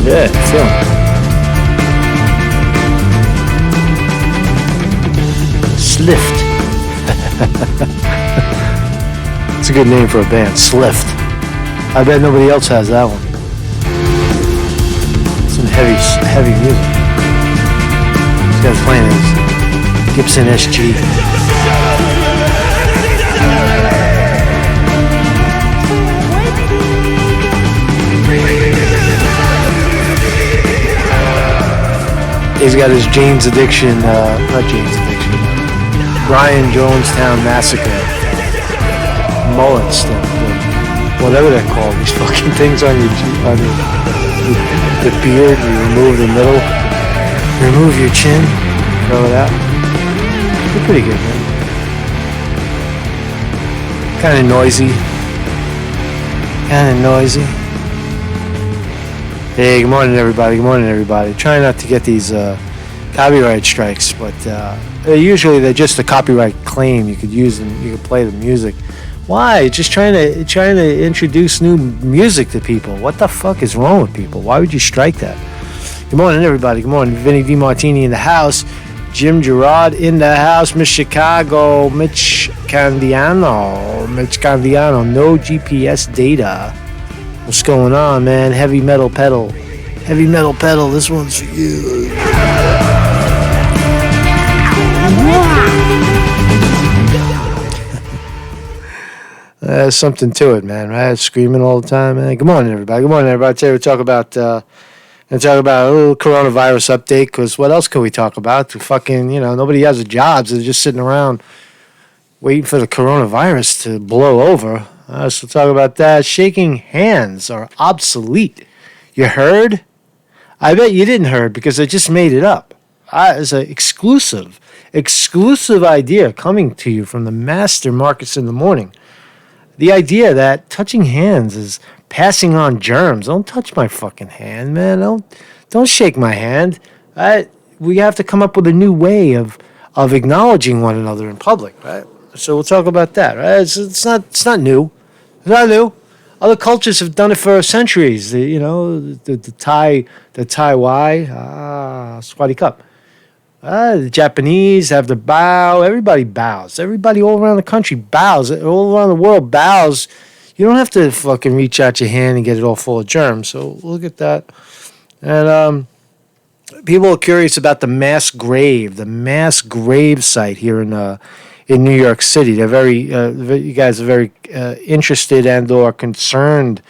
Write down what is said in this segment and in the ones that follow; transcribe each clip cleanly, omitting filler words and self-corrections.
Yeah, film. Slift. It's a good name for a band, Slift. I bet nobody else has that one. Some heavy music. This guy's playing his Gibson SG. He's got his Jane's Addiction, not Jane's Addiction, Brian Jonestown Massacre mullet stuff, whatever they're called, these fucking things on your the beard, you remove the middle, remove your chin, throw it out. They're pretty good, man. Kind of noisy. Hey, good morning, everybody. Trying not to get these copyright strikes, but usually they're just a copyright claim. You could use them. You could play the music. Why? Just trying to introduce new music to people. What the fuck is wrong with people? Why would you strike that? Good morning, everybody. Good morning, Vinny DiMartini in the house. Jim Gerard in the house. Miss Chicago. Mitch Candiano. No GPS data. What's going on, man? Heavy metal pedal. This one's for you. There's something to it, man, right? Screaming all the time, man. Good morning, everybody. Today we talk about a little coronavirus update, because what else can we talk about? Nobody has a job, so they're just sitting around waiting for the coronavirus to blow over. So we'll talk about that. Shaking hands are obsolete. You heard? I bet you didn't heard, because I just made it up. It's an exclusive idea coming to you from the master Marcus in the morning. The idea that touching hands is passing on germs. Don't touch my fucking hand, man. Don't shake my hand. We have to come up with a new way of acknowledging one another in public, right? So we'll talk about that, right? It's not new. It's not new. Other cultures have done it for centuries. The Thai Swati Cup. The Japanese have the bow. Everybody bows. Everybody all around the country bows. All around the world bows. You don't have to fucking reach out your hand and get it all full of germs. So look at that. And people are curious about the mass grave site here in New York City. They're you guys are very interested and or concerned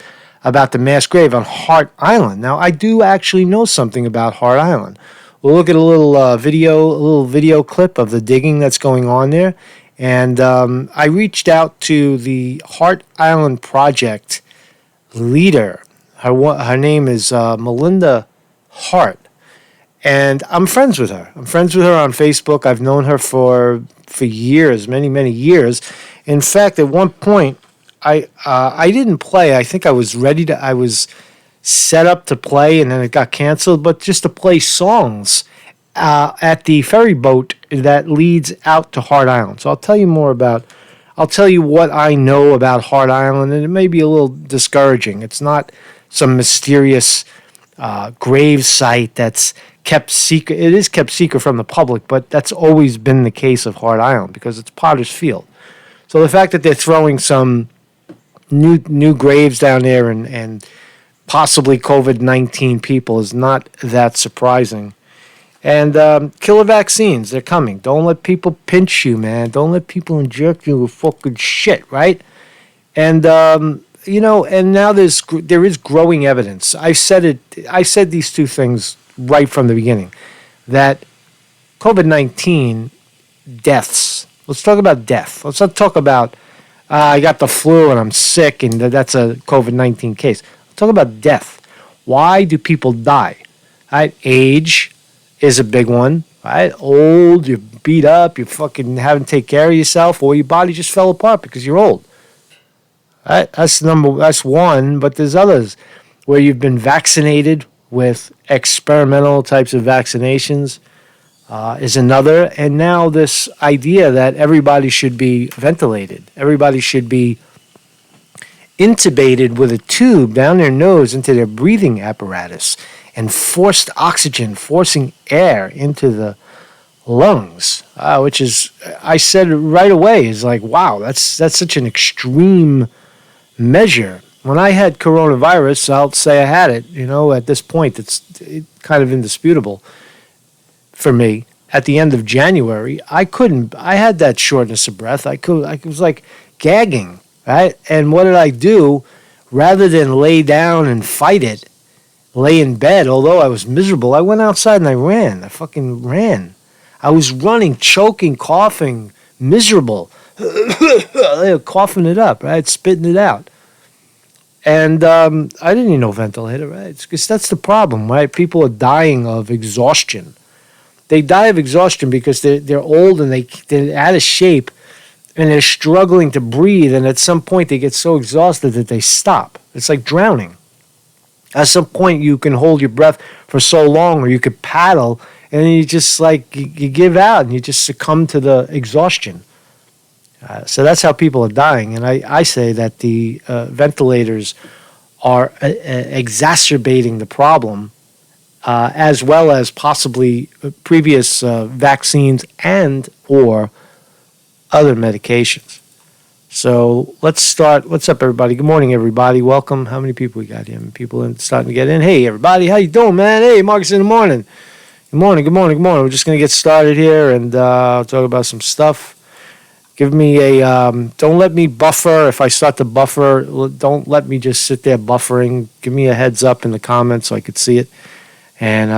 about the mass grave on Hart Island. Now, I do actually know something about Hart Island. We'll look at a little video clip of the digging that's going on there. And I reached out to the Hart Island Project leader. Her name is Melinda Hart. And I'm friends with her. I'm friends with her on Facebook. I've known her for years, many years. In fact, at one point, I didn't play. I think I was I was set up to play, and then it got canceled, but just to play songs at the ferry boat that leads out to Hart Island. So I'll tell you what I know about Hart Island, and it may be a little discouraging. It's not some mysterious grave site that's kept secret. It is kept secret from the public, but that's always been the case of Hart Island because it's Potter's Field. So the fact that they're throwing some new graves down there and possibly COVID-19 people is not that surprising. And killer vaccines, they're coming. Don't let people pinch you, man. Don't let people inject you with fucking shit, right? And and now there is growing evidence. I said these two things right from the beginning, that COVID-19 deaths. Let's talk about death. Let's not talk about I got the flu and I'm sick and that's a COVID-19 case. Let's talk about death. Why do people die? Right? Age is a big one. Right? Old, you're beat up, you fucking haven't taken care of yourself, or your body just fell apart because you're old. Right? That's one, but there's others where you've been vaccinated with experimental types of vaccinations is another. And now this idea that everybody should be ventilated. Everybody should be intubated with a tube down their nose into their breathing apparatus and forced oxygen, forcing air into the lungs, which is, I said right away, is like, wow, that's such an extreme measure. When I had coronavirus, I'll say I had it. At this point, it's kind of indisputable for me. At the end of January, I had that shortness of breath. I was like gagging, right? And what did I do? Rather than lay down and fight it, lay in bed, although I was miserable, I went outside and I ran. I fucking ran. I was running, choking, coughing, miserable, coughing it up, right? Spitting it out. And I didn't need no ventilator, right? Because that's the problem, right? People are dying of exhaustion. They die of exhaustion because they're old and they're out of shape and they're struggling to breathe. And at some point, they get so exhausted that they stop. It's like drowning. At some point, you can hold your breath for so long, or you could paddle, and then you just you give out and you just succumb to the exhaustion. So that's how people are dying. And I say that the ventilators are exacerbating the problem, as well as possibly previous vaccines and or other medications. So let's start. What's up, everybody? Good morning, everybody. Welcome. How many people we got here? People starting to get in. Hey, everybody. How you doing, man? Hey, Marcus in the morning. Good morning, good morning, good morning. We're just going to get started here and talk about some stuff. Give me don't let me buffer. If I start to buffer, don't let me just sit there buffering. Give me a heads up in the comments so I could see it. And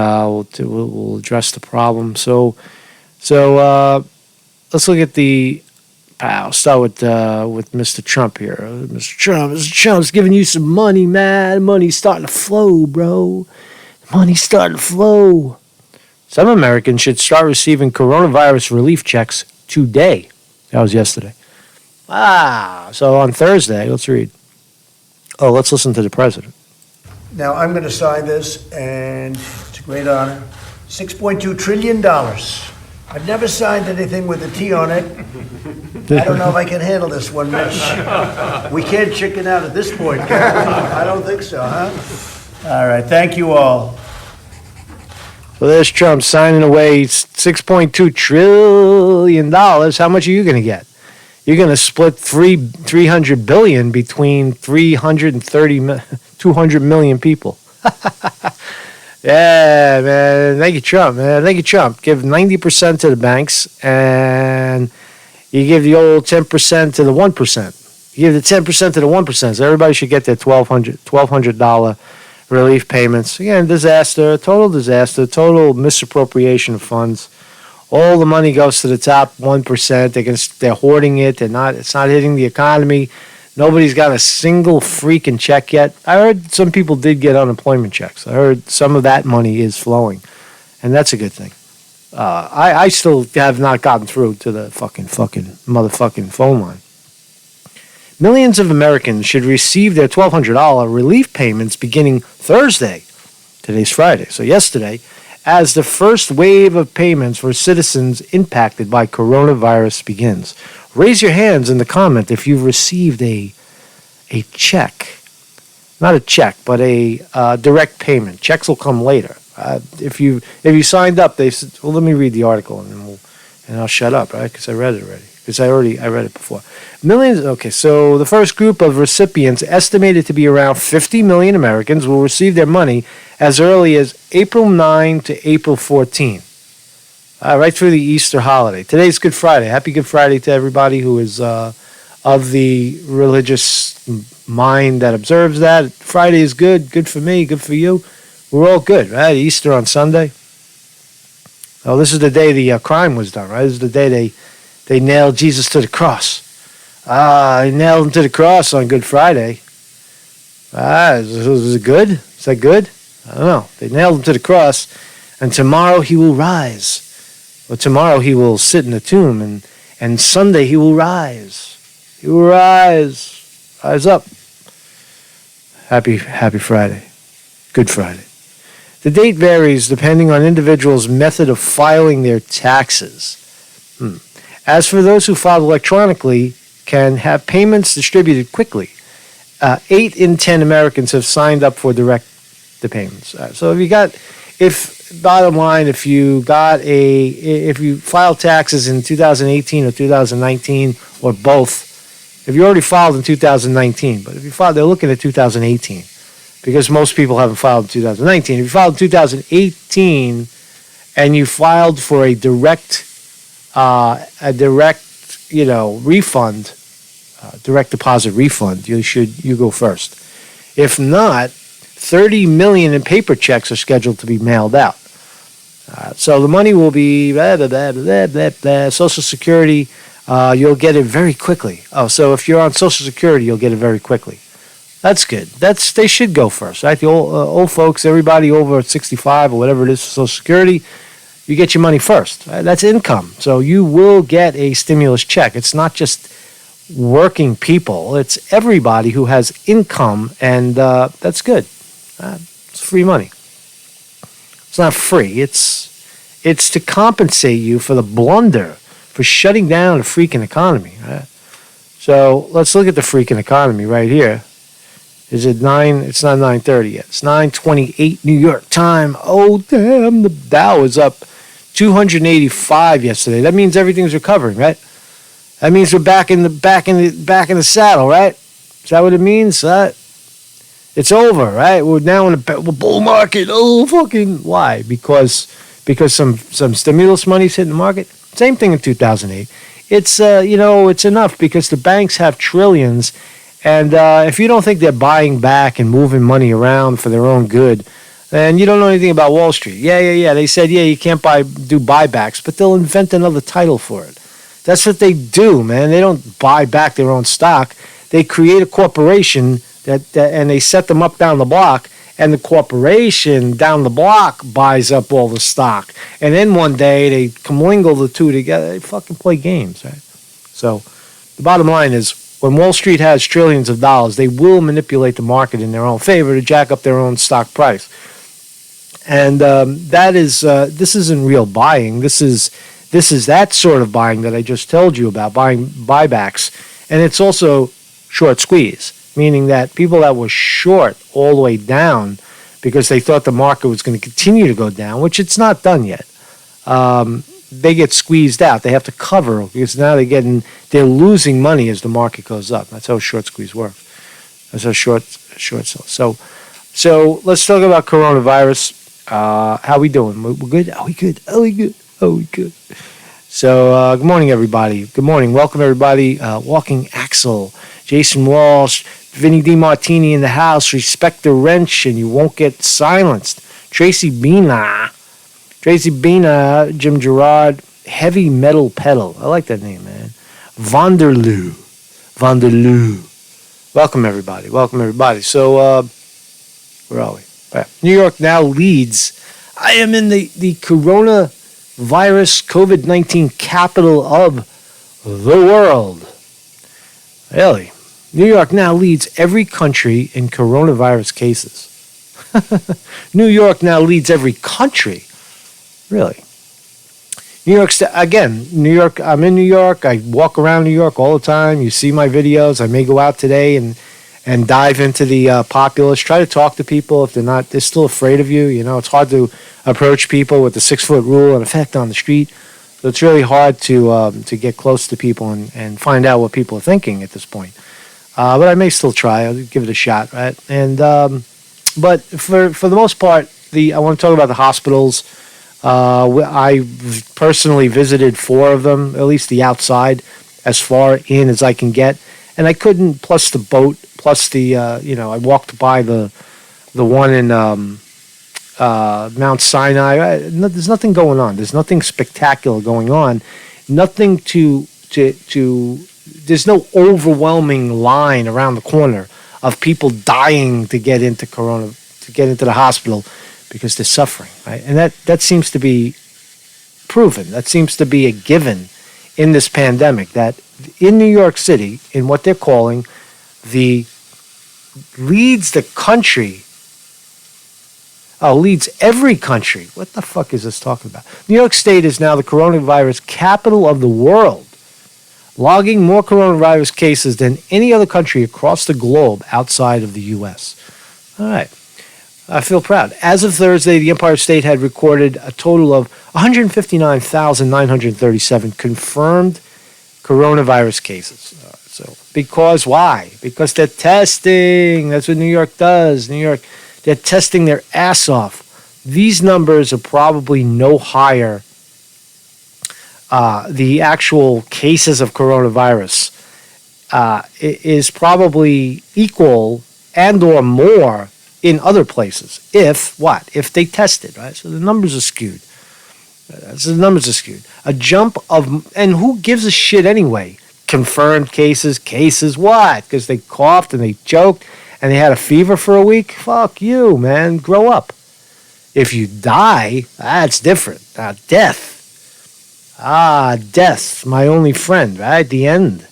we'll address the problem. So let's look at I'll start with Mr. Trump here. Mr. Trump's giving you some money, man. Money's starting to flow, bro. Money's starting to flow. Some Americans should start receiving coronavirus relief checks today. That was yesterday. So on Thursday, let's read. Let's listen to the president. Now, I'm going to sign this, and it's a great honor. $6.2 trillion. I've never signed anything with a T on it. I don't know if I can handle this one, Mitch. We can't chicken out at this point, can we? I don't think so, huh? All right, thank you all. Well, there's Trump signing away $6.2 trillion. How much are you going to get? You're going to split $300 billion between 200 million people. Yeah, man. Thank you, Trump, man. Thank you, Trump. Give 90% to the banks, and you give the old 10% to the 1%. You give the 10% to the 1%. So everybody should get their $1,200 relief payments. Again, total misappropriation of funds. All the money goes to the top 1%. They're hoarding it. It's not hitting the economy. Nobody's got a single freaking check yet. I heard some people did get unemployment checks. I heard some of that money is flowing, and that's a good thing. I still have not gotten through to the fucking motherfucking phone line. Millions of Americans should receive their $1,200 relief payments beginning Thursday. Today's Friday, so yesterday, as the first wave of payments for citizens impacted by coronavirus begins. Raise your hands in the comment if you've received a check. Not a check, but a direct payment. Checks will come later. If you signed up, they said, well, let me read the article and I'll shut up, right? Because I read it already. Because I read it before. Millions. Okay, so the first group of recipients, estimated to be around 50 million Americans, will receive their money as early as April 9 to April 14. Right through the Easter holiday. Today's Good Friday. Happy Good Friday to everybody who is of the religious mind that observes that. Friday is good. Good for me. Good for you. We're all good, right? Easter on Sunday. Oh, this is the day the crime was done, right? This is the day they nailed Jesus to the cross. They nailed him to the cross on Good Friday. Is it good? Is that good? I don't know. They nailed him to the cross, and tomorrow he will rise. Well, tomorrow he will sit in the tomb, and Sunday he will rise. He will rise. Rise up. Happy Friday. Good Friday. The date varies depending on individuals' method of filing their taxes. As for those who filed electronically, can have payments distributed quickly. 8 in 10 Americans have signed up for direct the payments. So bottom line, if you filed taxes in 2018 or 2019 or both, if you already filed in 2019, but if you filed, they're looking at 2018 because most people haven't filed in 2019. If you filed in 2018 and you filed for a direct refund, direct deposit refund, you go first. If not, 30 million in paper checks are scheduled to be mailed out. So the money will be Social Security. You'll get it very quickly. So if you're on Social Security, you'll get it very quickly. That's good. They should go first, right? The old folks, everybody over 65 or whatever it is for Social Security, you get your money first. Right? That's income. So you will get a stimulus check. It's not just working people. It's everybody who has income, and that's good. It's free money. It's not free. It's to compensate you for the blunder for shutting down the freaking economy. Right? So let's look at the freaking economy right here. Is it 9? It's not 9:30 yet. It's 9:28 New York time. Oh damn! The Dow is up 285 yesterday. That means everything's recovering, right? That means we're back in the saddle, right? Is that what it means? It's over, right? We're now in a bull market. Oh, fucking why? Because some stimulus money's hitting the market. Same thing in 2008. It's it's enough because the banks have trillions, and if you don't think they're buying back and moving money around for their own good, then you don't know anything about Wall Street. Yeah. They said you can't do buybacks, but they'll invent another title for it. That's what they do, man. They don't buy back their own stock. They create a corporation and they set them up down the block, and the corporation down the block buys up all the stock. And then one day they commingle the two together. They fucking play games, right? So the bottom line is when Wall Street has trillions of dollars, they will manipulate the market in their own favor to jack up their own stock price. And this isn't real buying. This is that sort of buying that I just told you about, buying buybacks. And it's also short squeeze, meaning that people that were short all the way down because they thought the market was going to continue to go down, which it's not done yet, they get squeezed out. They have to cover because now they're losing money as the market goes up. That's how short squeeze works. That's how short sell. So let's talk about coronavirus. How we doing? We're good? Are we good? So good morning, everybody. Good morning. Welcome, everybody. Walking Axel, Jason Walsh, Vinny DiMartini in the house. Respect the wrench and you won't get silenced. Tracy Bina, Jim Gerard, Heavy Metal Pedal. I like that name, man. Vonderloo. Welcome, everybody. So where are we? Right. New York now leads. I am in the coronavirus COVID-19 capital of the world. Really? New York now leads every country in coronavirus cases. New York now leads every country. Really? New York, New York, I'm in New York. I walk around New York all the time. You see my videos. I may go out today and dive into the populace. Try to talk to people if they're still afraid of you. You know, it's hard to approach people with the 6-foot rule in effect on the street. So it's really hard to get close to people and find out what people are thinking at this point. But I may still try. I'll give it a shot, right? And but for the most part, I want to talk about the hospitals. I personally visited 4 of them, at least the outside, as far in as I can get. And I couldn't, plus the boat, plus the, I walked by the one in Mount Sinai. There's nothing going on. There's nothing spectacular going on. Nothing there's no overwhelming line around the corner of people dying to get into the hospital because they're suffering, right? And that seems to be proven. That seems to be a given in this pandemic, that in New York City, in what they're calling leads every country. What the fuck is this talking about? New York State is now the coronavirus capital of the world, logging more coronavirus cases than any other country across the globe outside of the U.S. All right. I feel proud. As of Thursday, the Empire State had recorded a total of 159,937 confirmed coronavirus cases. Because why? Because they're testing. That's what New York does. New York, they're testing their ass off. These numbers are probably no higher. The actual cases of coronavirus is probably equal and or more in other places. If they tested, right? So the numbers are skewed. A jump of, and who gives a shit anyway? Confirmed cases, what? Because they coughed and they choked and they had a fever for a week? Fuck you, man. Grow up. If you die, that's different. Death. Death, my only friend, right? The end.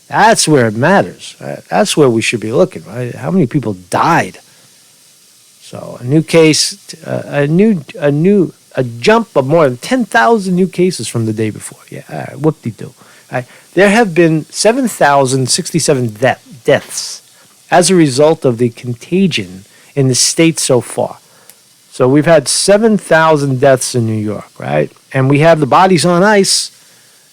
That's where it matters. Right? That's where we should be looking, right? How many people died? So a new case, a jump of more than 10,000 new cases from the day before. Yeah, whoop-de-doo. Right? There have been 7,067 deaths as a result of the contagion in the state so far. So we've had 7,000 deaths in New York, right? And we have the bodies on ice.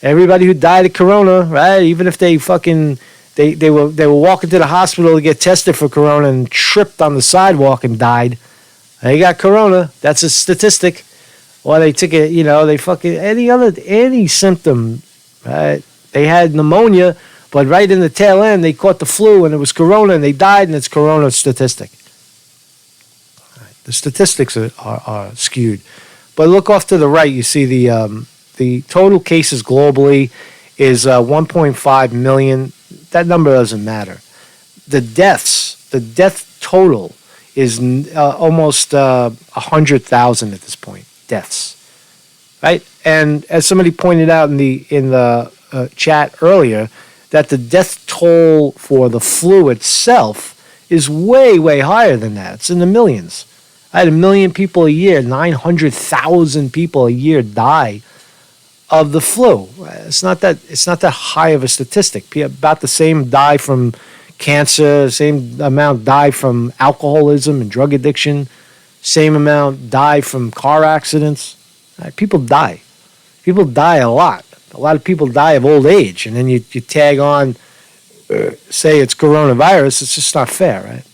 Everybody who died of corona, right? Even if they fucking they were walking to the hospital to get tested for corona and tripped on the sidewalk and died. They got corona. That's a statistic. Or they took it, they fucking any symptom, right? They had pneumonia, but right in the tail end they caught the flu and it was corona and they died, and it's corona statistic. Right. The statistics are skewed. But look off to the right, you see the total cases globally is 1.5 million. That number doesn't matter. The death total is almost 100,000 at this point. Deaths, right? And as somebody pointed out in the chat earlier, that the death toll for the flu itself is way, way higher than that. It's in the millions. I had 1 million people a year, 900,000 people a year die of the flu. It's not that high of a statistic. About the same die from cancer, same amount die from alcoholism and drug addiction, same amount die from car accidents. Right? People die. People die a lot. A lot of people die of old age, and then you tag on, say it's coronavirus. It's just not fair, right?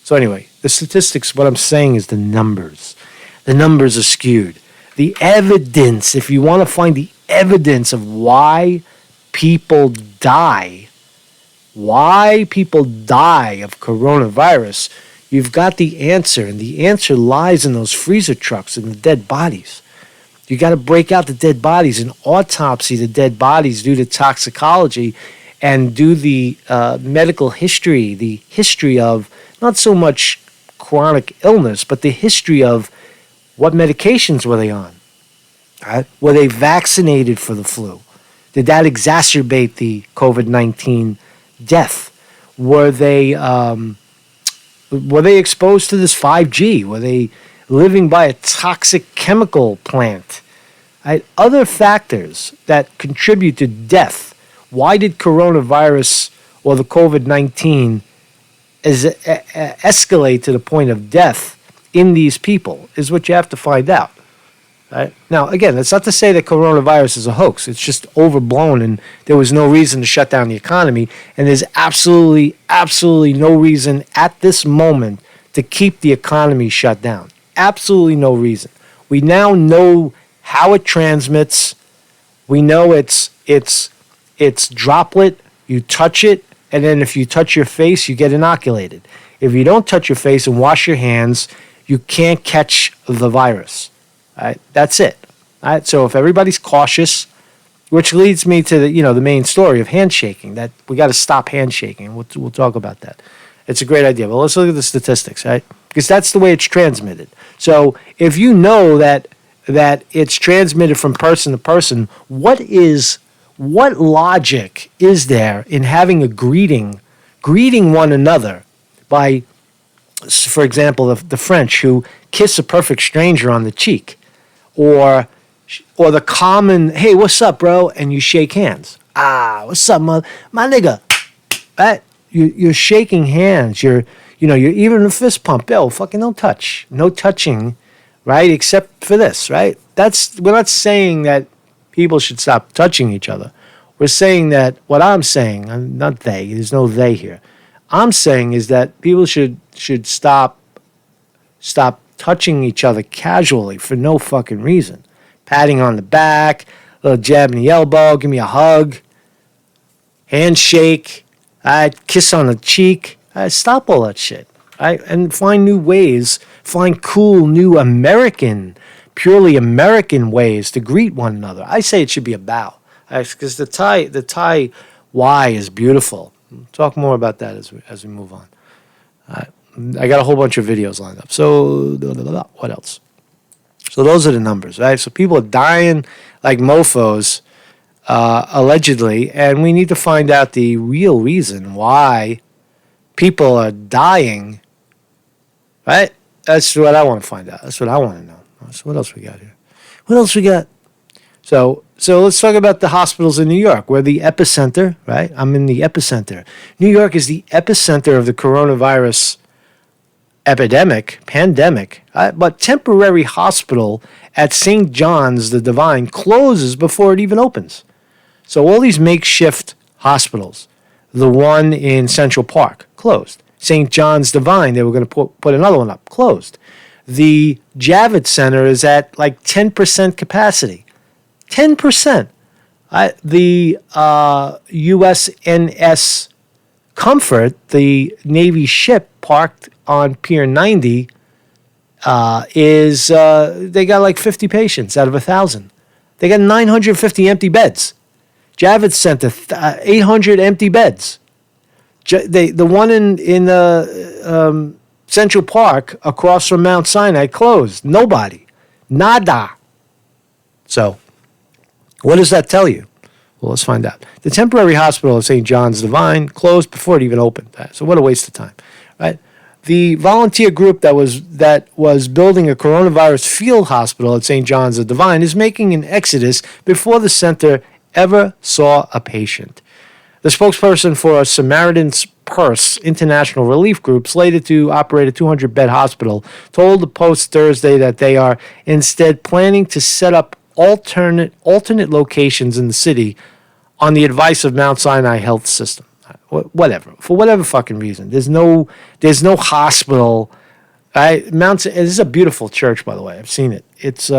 So anyway, the statistics, what I'm saying is the numbers. The numbers are skewed. The evidence, if you want to find the evidence of why people die of coronavirus, you've got the answer, and the answer lies in those freezer trucks and the dead bodies. You got to break out the dead bodies and autopsy the dead bodies, do the toxicology, and do the medical history, the history of not so much chronic illness, but the history of what medications were they on. Right? Were they vaccinated for the flu? Did that exacerbate the COVID-19 death? Were they exposed to this 5G? Were they living by a toxic chemical plant? Right? Other factors that contribute to death. Why did coronavirus or the COVID-19 escalate to the point of death in these people is what you have to find out. Right? Now, again, that's not to say that coronavirus is a hoax. It's just overblown, and there was no reason to shut down the economy, and there's absolutely no reason at this moment to keep the economy shut down. Absolutely no reason. We now know how it transmits. We know it's droplet. You touch it, and then if you touch your face, you get inoculated. If you don't touch your face and wash your hands, you can't catch the virus. All right? That's it. All right? So if everybody's cautious, which leads me to the main story of handshaking, that we got to stop handshaking. We'll talk about that. It's a great idea. But let's look at the statistics, right? Because that's the way it's transmitted. So if you know that it's transmitted from person to person, what logic is there in having a greeting one another by, for example, the French who kiss a perfect stranger on the cheek, or the common, hey, what's up, bro? And you shake hands. What's up, my nigga? Right? You're shaking hands. You're You're even a fist pump. Yo, fucking don't touch. No touching, right? Except for this, right? We're not saying that people should stop touching each other. We're saying that what I'm saying, I'm not they, there's no they here. I'm saying is that people should stop touching each other casually for no fucking reason. Patting on the back, a little jab in the elbow, give me a hug, handshake, kiss on the cheek. Stop all that shit. And find new ways, find cool new purely American ways to greet one another. I say it should be a bow. Because the Thai Y is beautiful. We'll talk more about that as we move on. I got a whole bunch of videos lined up. So, what else? So those are the numbers, right? So people are dying like mofos, allegedly, and we need to find out the real reason why people are dying, right? That's what I want to find out. That's what I want to know. So what else we got here? What else we got? So let's talk about the hospitals in New York. We're the epicenter, right? I'm in the epicenter. New York is the epicenter of the coronavirus pandemic. But temporary hospital at St. John's the Divine closes before it even opens. So all these makeshift hospitals, the one in Central Park, closed. St. John's Divine, they were going to put another one up, closed. The Javits Center is at like 10% capacity. 10%. The USNS Comfort, the Navy ship parked on Pier 90, they got like 50 patients out of 1,000. They got 950 empty beds. Javits Center, 800 empty beds. The one in Central Park across from Mount Sinai closed. Nobody. Nada. So, what does that tell you? Well, let's find out. The temporary hospital of St. John's Divine closed before it even opened. So what a waste of time, right? The volunteer group that was building a coronavirus field hospital at St. John's the Divine is making an exodus before the center ever saw a patient. The spokesperson for a Samaritan's Purse International Relief Group, slated to operate a 200-bed hospital, told the Post Thursday that they are instead planning to set up alternate locations in the city on the advice of Mount Sinai Health System. Whatever, for whatever fucking reason. There's no hospital. This is a beautiful church, by the way. I've seen it. It's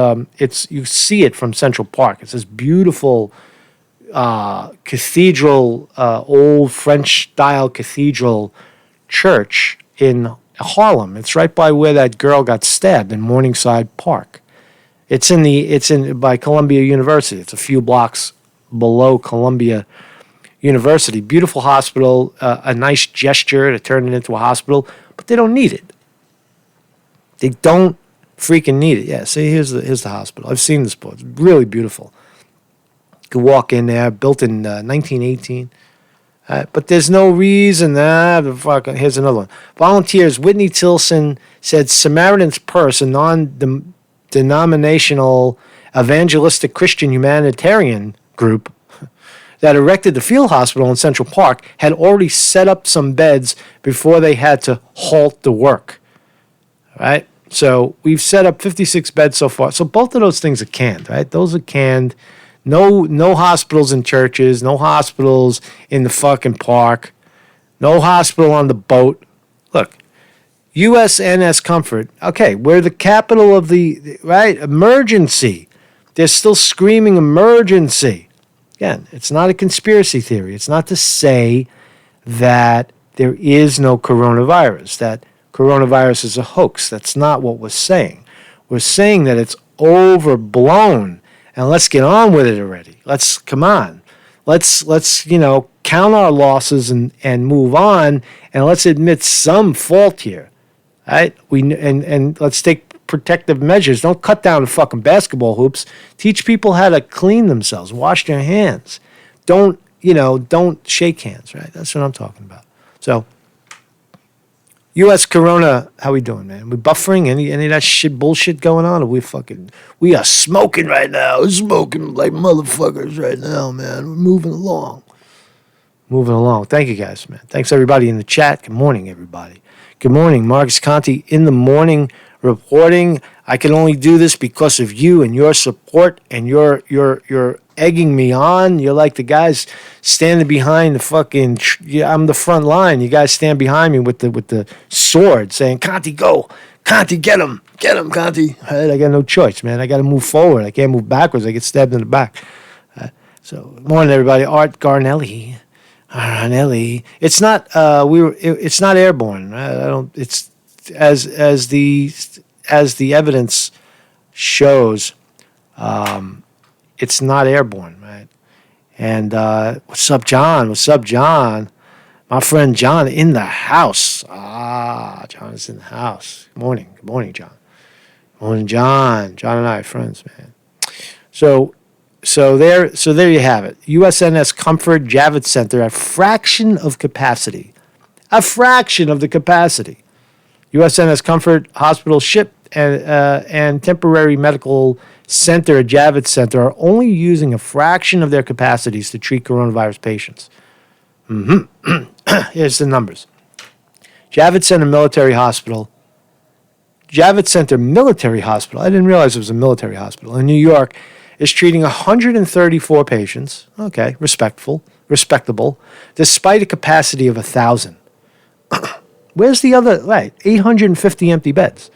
you see it from Central Park. It's this beautiful cathedral, old French-style cathedral church in Harlem. It's right by where that girl got stabbed in Morningside Park. It's by Columbia University. It's a few blocks below Columbia University. Beautiful hospital, a nice gesture to turn it into a hospital, but they don't need it. They don't freaking need it. Yeah, see, here's the hospital. I've seen this place. It's really beautiful. You can walk in there, built in 1918. But there's no reason. Here's another one. Volunteers, Whitney Tilson said Samaritan's Purse, a non-denominational evangelistic Christian humanitarian group that erected the field hospital in Central Park, had already set up some beds before they had to halt the work. Right? So we've set up 56 beds so far. So both of those things are canned, right? Those are canned. No hospitals in churches, no hospitals in the fucking park, no hospital on the boat. Look, USNS Comfort, okay, we're the capital of right? Emergency. They're still screaming emergency. Again, it's not a conspiracy theory. It's not to say that there is no coronavirus, that coronavirus is a hoax. That's not what we're saying. We're saying that it's overblown, and let's get on with it already. Come on. Let's count our losses and move on, and let's admit some fault here. Right? And let's take protective measures. Don't cut down the fucking basketball hoops. Teach people how to clean themselves, wash their hands. Don't shake hands, right? That's what I'm talking about. So, U.S. Corona, how we doing, man? We buffering? Any of that bullshit going on? Or we are smoking right now. We're smoking like motherfuckers right now, man. We're moving along. Thank you guys, man. Thanks everybody in the chat. Good morning, everybody. Good morning, Marcus Conte in the morning reporting. I can only do this because of you and your support, and you're egging me on. You're like the guys standing behind the fucking. I'm the front line. You guys stand behind me with the sword, saying, "Conte, go, Conte, get him, Conte." Right? I got no choice, man. I got to move forward. I can't move backwards. I get stabbed in the back. So, morning, everybody. Art Garnelli. It's not. It's not airborne. I don't. It's as the evidence shows. It's not airborne, right? And what's up, John? What's up, John? My friend John in the house. John is in the house. Good morning, John. Morning, John. John and I are friends, man. So there you have it. USNS Comfort Javits Center, a fraction of capacity. A fraction of the capacity. USNS Comfort Hospital Ship and Temporary Medical Center at Javits Center are only using a fraction of their capacities to treat coronavirus patients. Here's the numbers. Javits Center Military Hospital. Javits Center Military Hospital. I didn't realize it was a military hospital in New York. Is treating 134 patients, okay, respectable, despite a capacity of 1,000. Where's the other, right, 850 empty beds.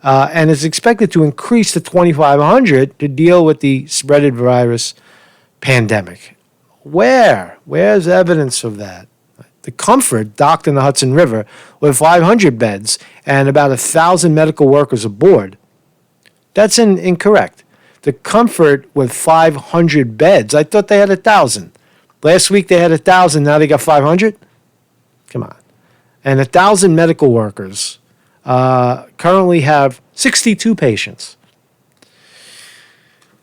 And is expected to increase to 2,500 to deal with the spreaded virus pandemic. Where's evidence of that? The Comfort docked in the Hudson River with 500 beds and about 1,000 medical workers aboard. That's incorrect. The Comfort with 500 beds. I thought they had 1,000. Last week they had 1,000. Now they got 500? Come on. And 1,000 medical workers currently have 62 patients.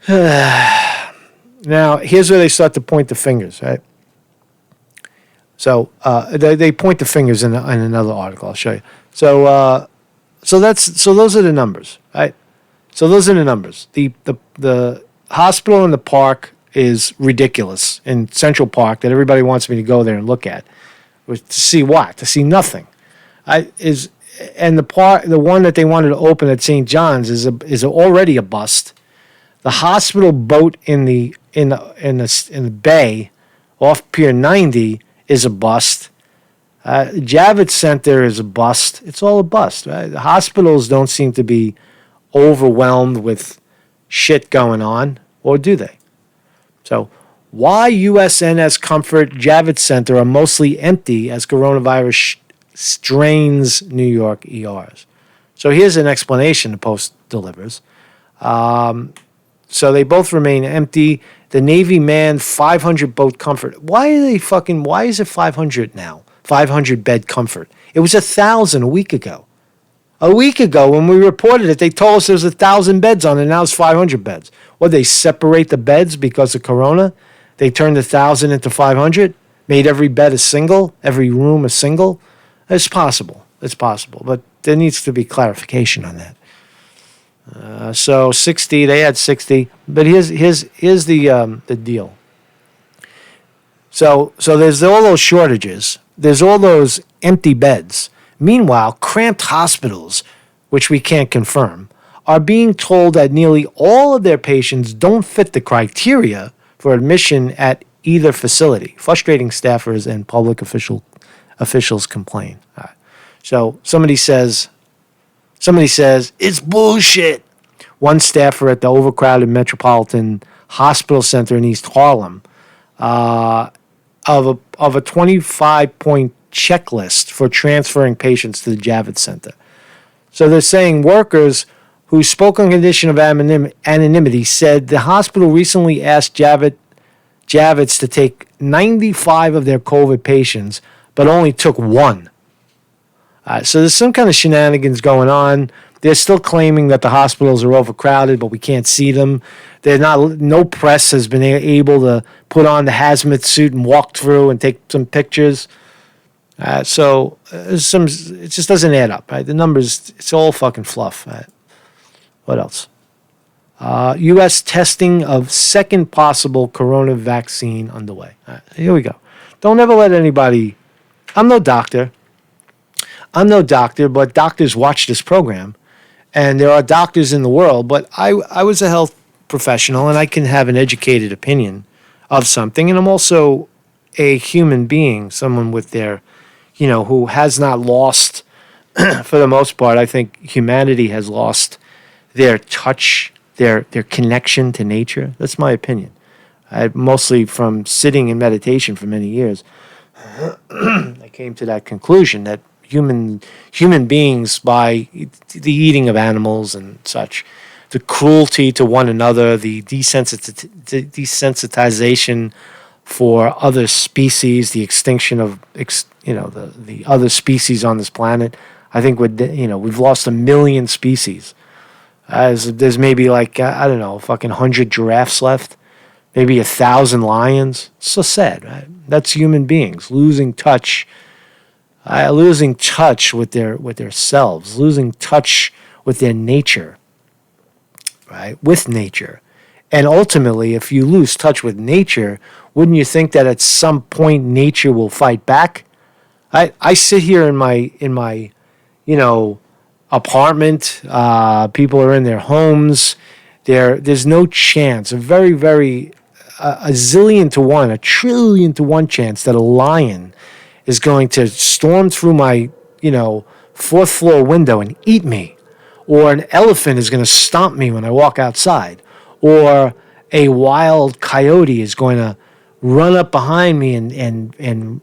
Now, here's where they start to point the fingers, right? So they point the fingers in another article. I'll show you. So those are the numbers, right? So those are the numbers. The hospital in the park is ridiculous in Central Park that everybody wants me to go there and look at. To see what? To see nothing. And the one that they wanted to open at St. John's is already a bust. The hospital boat in the bay off Pier 90 is a bust. Javits Center is a bust. It's all a bust, right? The hospitals don't seem to be overwhelmed with shit going on, or do they? So why USNS Comfort Javits Center are mostly empty as coronavirus strains New York ERs. So here's an explanation the Post delivers. So they both remain empty. The Navy manned 500 boat Comfort. Why is it 500 now? 500 bed Comfort. It was 1,000 a week ago. A week ago, when we reported it, they told us there was 1,000 beds on it. Now it's 500 beds. Well, they separate the beds because of Corona. They turned 1,000 into 500, made every bed a single, every room a single. It's possible. It's possible. But there needs to be clarification on that. So 60, they had 60. But here's the deal. So there's all those shortages. There's all those empty beds. Meanwhile, cramped hospitals, which we can't confirm, are being told that nearly all of their patients don't fit the criteria for admission at either facility. Frustrating staffers and public officials complain. So somebody says, it's bullshit. One staffer at the overcrowded Metropolitan Hospital Center in East Harlem of a 25-point checklist for transferring patients to the Javits Center. So they're saying workers who spoke on condition of anonymity said the hospital recently asked Javits to take 95 of their COVID patients, but only took one. So there's some kind of shenanigans going on. They're still claiming that the hospitals are overcrowded, but we can't see them. No press has been able to put on the hazmat suit and walk through and take some pictures. It just doesn't add up, right? The numbers, it's all fucking fluff, right? What else? U.S. testing of second possible corona vaccine underway. Here we go. Don't ever let anybody, I'm no doctor. I'm no doctor, but doctors watch this program, and there are doctors in the world. But I was a health professional, and I can have an educated opinion of something, and I'm also a human being, someone with their, who has not lost, for the most part. I think humanity has lost their touch, their connection to nature. That's my opinion. Mostly from sitting in meditation for many years, I came to that conclusion that human beings, by the eating of animals and such, the cruelty to one another, the desensitization for other species, the extinction of the other species on this planet. I think we've lost 1 million species. There's maybe like I don't know, fucking 100 giraffes left, maybe 1,000 lions. It's so sad, right? That's human beings losing touch with their selves, losing touch with their nature, right? With nature. And ultimately, if you lose touch with nature, wouldn't you think that at some point nature will fight back? I sit here in my apartment. People are in their homes. There's no chance, a very, very, a zillion to one, a trillion to one chance that a lion is going to storm through my, fourth floor window and eat me. Or an elephant is going to stomp me when I walk outside. Or a wild coyote is going to run up behind me and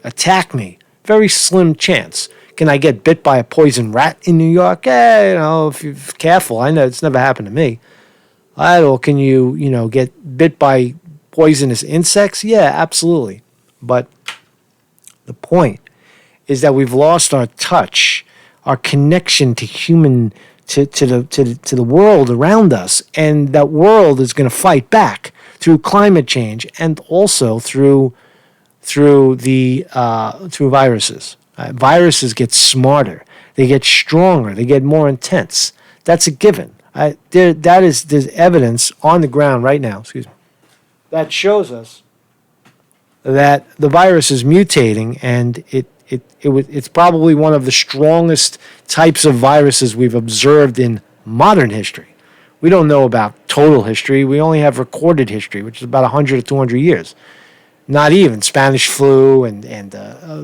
attack me. Very slim chance. Can I get bit by a poison rat in New York? If you're careful. I know it's never happened to me. Or can you, get bit by poisonous insects? Yeah, absolutely. But the point is that we've lost our touch, our connection to the world around us, and that world is going to fight back through climate change and also through viruses. Viruses get smarter, they get stronger, they get more intense. That's a given. There's evidence on the ground right now. That shows us that the virus is mutating, and it's probably one of the strongest types of viruses we've observed in modern history. We don't know about total history. We only have recorded history, which is about 100 or 200 years. Not even Spanish flu and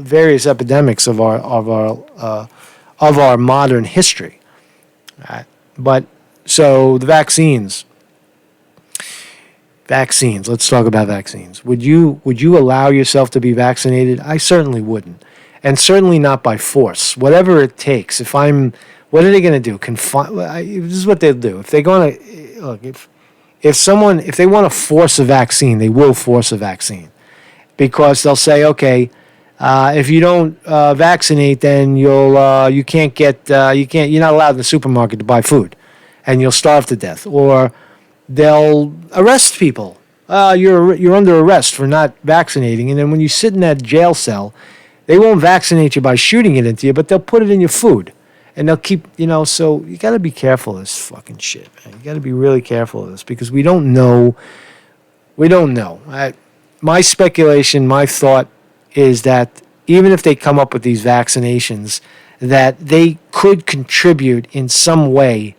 various epidemics of our modern history. But so the vaccines. Let's talk about vaccines. Would you allow yourself to be vaccinated? I certainly wouldn't, and certainly not by force. Whatever it takes. What are they going to do? This is what they'll do. If they're going to look, if they want to force a vaccine, they will force a vaccine, because they'll say, okay, if you don't vaccinate, then you're not allowed in the supermarket to buy food, and you'll starve to death, or they'll arrest people. You're under arrest for not vaccinating, and then when you sit in that jail cell, they won't vaccinate you by shooting it into you, but they'll put it in your food, and they'll keep, So you got to be careful of this fucking shit, man. You got to be really careful of this, because we don't know. We don't know. My speculation, my thought is that even if they come up with these vaccinations, that they could contribute in some way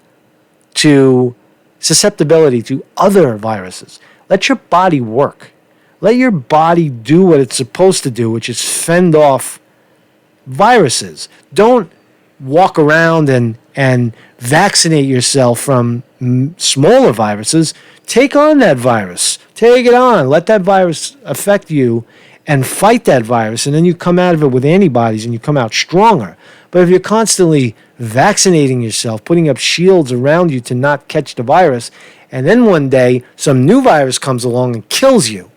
to susceptibility to other viruses. Let your body work. Let your body do what it's supposed to do, which is fend off viruses. Don't walk around and vaccinate yourself from smaller viruses. Take on that virus. Take it on. Let that virus affect you and fight that virus, and then you come out of it with antibodies and you come out stronger. But if you're constantly vaccinating yourself, putting up shields around you to not catch the virus, and then one day some new virus comes along and kills you.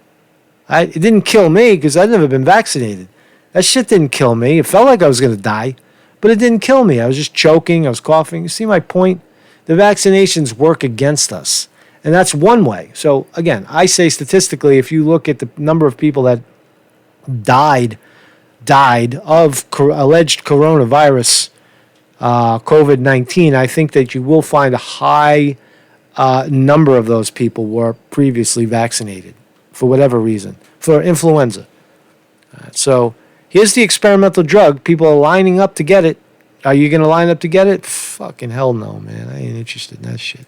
It didn't kill me because I'd never been vaccinated. That shit didn't kill me. It felt like I was going to die, but it didn't kill me. I was just choking. I was coughing. You see my point? The vaccinations work against us, and that's one way. So again, I say statistically, if you look at the number of people that died of alleged coronavirus, COVID-19, I think that you will find a high number of those people were previously vaccinated for whatever reason, for influenza. So Here's the experimental drug. People are lining up to get it. Are you going to line up to get it? Fucking hell no, man. I ain't interested in that shit.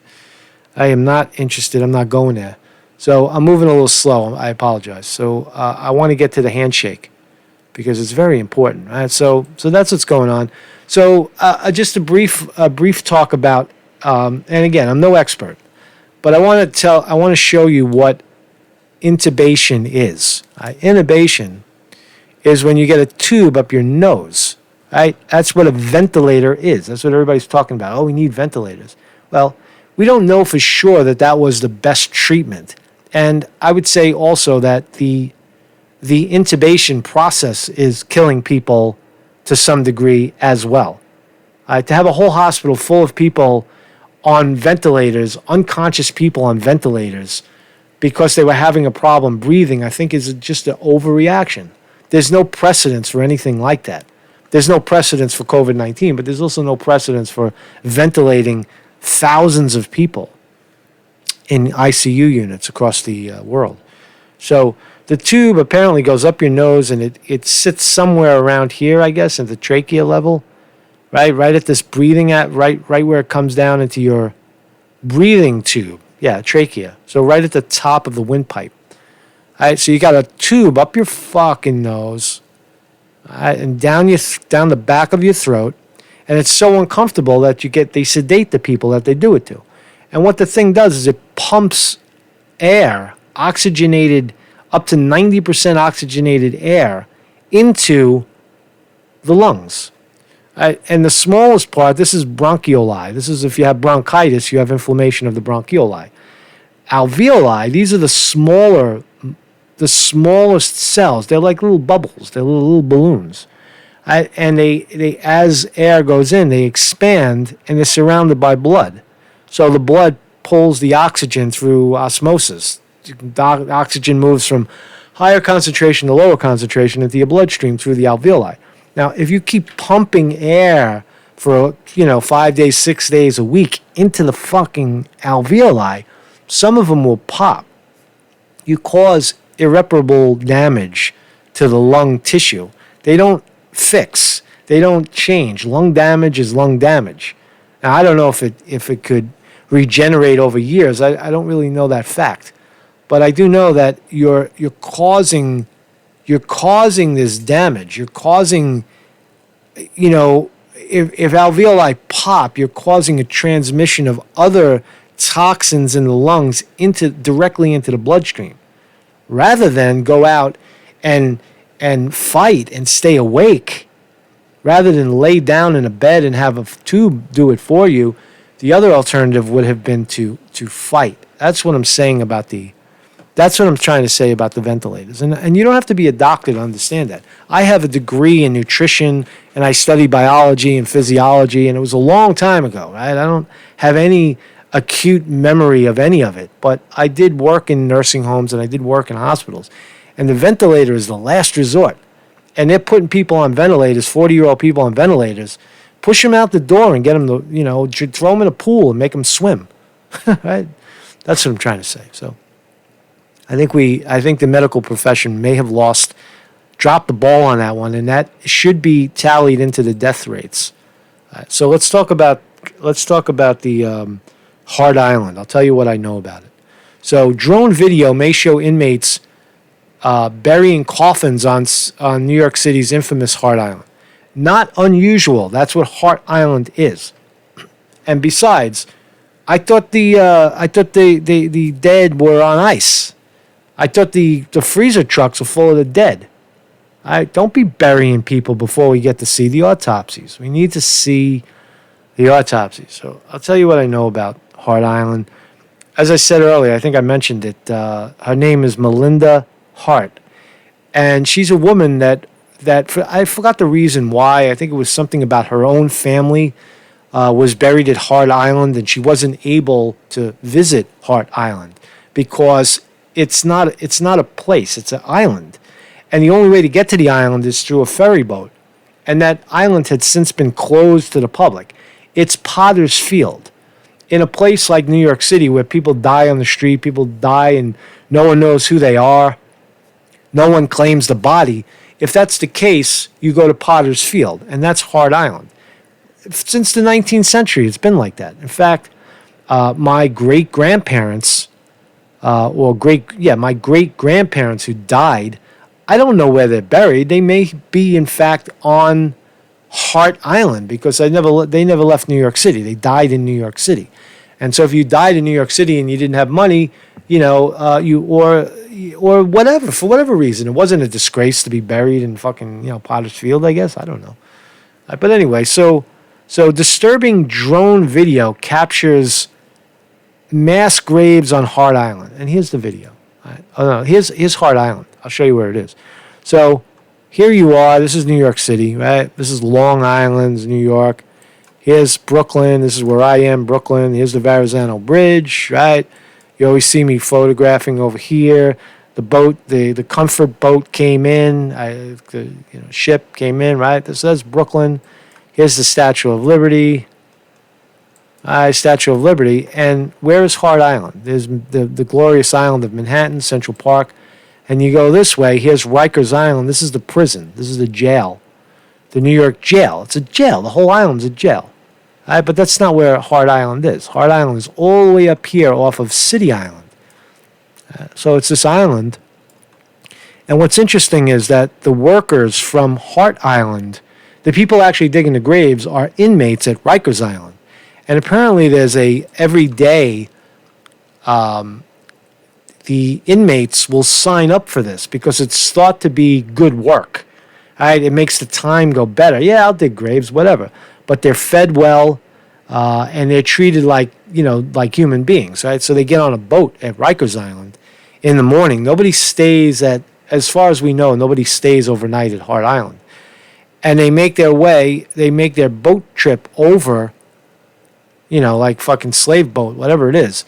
I am not interested. I'm not going there. So I'm moving a little slow. I apologize. So I want to get to the handshake because it's very important. Right? So that's what's going on. So just a brief talk about, and again, I'm no expert, but I want to show you what intubation is. Intubation is when you get a tube up your nose. Right? That's what a ventilator is. That's what everybody's talking about. Oh, we need ventilators. Well, we don't know for sure that was the best treatment. And I would say also that the intubation process is killing people to some degree as well. To have a whole hospital full of people on ventilators, unconscious people on ventilators, because they were having a problem breathing, I think is just an overreaction. There's no precedence for anything like that. There's no precedence for COVID-19, but there's also no precedence for ventilating thousands of people in ICU units across the world. So the tube apparently goes up your nose, and it sits somewhere around here, I guess, at the trachea level, right at this breathing right where it comes down into your breathing tube. Yeah, trachea. So right at the top of the windpipe. All right, so you got a tube up your fucking nose, and down the back of your throat, and it's so uncomfortable that they sedate the people that they do it to. And what the thing does is it pumps air, oxygenated, up to 90% oxygenated air into the lungs. And the smallest part, this is bronchioli. This is if you have bronchitis, you have inflammation of the bronchioli. Alveoli, these are the smallest cells. They're like little bubbles. They're little balloons. And they as air goes in, they expand, and they're surrounded by blood. So the blood pulls the oxygen through osmosis. The oxygen moves from higher concentration to lower concentration into your bloodstream through the alveoli. Now, if you keep pumping air for 5 days, 6 days a week into the fucking alveoli, some of them will pop. You cause irreparable damage to the lung tissue. They don't fix. They don't change. Lung damage is lung damage. Now, I don't know if it could regenerate over years. I don't really know that fact. But I do know that you're causing this damage. You're causing, if alveoli pop, you're causing a transmission of other toxins in the lungs directly into the bloodstream. Rather than go out and fight and stay awake, rather than lay down in a bed and have a tube do it for you, the other alternative would have been to fight. That's what I'm saying that's what I'm trying to say about the ventilators. And you don't have to be a doctor to understand that. I have a degree in nutrition, and I study biology and physiology, and it was a long time ago, right? I don't have any acute memory of any of it, but I did work in nursing homes and I did work in hospitals. And the ventilator is the last resort. And they're putting people on ventilators, 40-year-old people on ventilators, push them out the door and get them to, throw them in a pool and make them swim. Right? That's what I'm trying to say. So I think the medical profession may have dropped the ball on that one, and that should be tallied into the death rates. So let's talk about the Hart Island. I'll tell you what I know about it. So drone video may show inmates burying coffins on New York City's infamous Hart Island. Not unusual. That's what Hart Island is. And besides, I thought the dead were on ice. I thought the freezer trucks were full of the dead. Don't be burying people before we get to see the autopsies. We need to see the autopsies. So I'll tell you what I know about Hart Island. As I said earlier, I think I mentioned it. Her name is Melinda Hart, and she's a woman that I forgot the reason why. I think it was something about her own family was buried at Hart Island, and she wasn't able to visit Hart Island because it's not a place; it's an island, and the only way to get to the island is through a ferry boat, and that island had since been closed to the public. It's Potter's Field. In a place like New York City where people die on the street, people die and no one knows who they are, no one claims the body, if that's the case, you go to Potter's Field, and that's Hart Island. Since the 19th century, it's been like that. In fact, my great-grandparents, my great-grandparents who died, I don't know where they're buried. They may be, in fact, on Hart Island because they never left New York City. They died in New York City. And so if you died in New York City and you didn't have money, or whatever, for whatever reason, it wasn't a disgrace to be buried in fucking, Potter's Field, I guess. I don't know. But anyway, so disturbing drone video captures mass graves on Hart Island. And here's the video. Right. Oh, no, here's Hart Island. I'll show you where it is. So here you are. This is New York City, right? This is Long Island, New York. Here's Brooklyn. This is where I am, Brooklyn. Here's the Verrazano Bridge, right? You always see me photographing over here. The boat, the comfort boat came in. The ship came in, right? This is Brooklyn. Here's the Statue of Liberty. Statue of Liberty. And where is Hart Island? There's the glorious island of Manhattan, Central Park. And you go this way. Here's Rikers Island. This is the prison. This is the jail. The New York jail. It's a jail. The whole island's a jail. But that's not where Hart Island is. Hart Island is all the way up here off of City Island. So it's this island. And what's interesting is that the workers from Hart Island, the people actually digging the graves, are inmates at Rikers Island. And apparently there's every day the inmates will sign up for this because it's thought to be good work. Right? It makes the time go better. Yeah, I'll dig graves, whatever. But they're fed well, and they're treated like human beings, right? So they get on a boat at Rikers Island in the morning. Nobody stays as far as we know, nobody stays overnight at Hart Island. And they make their boat trip over, like fucking slave boat, whatever it is.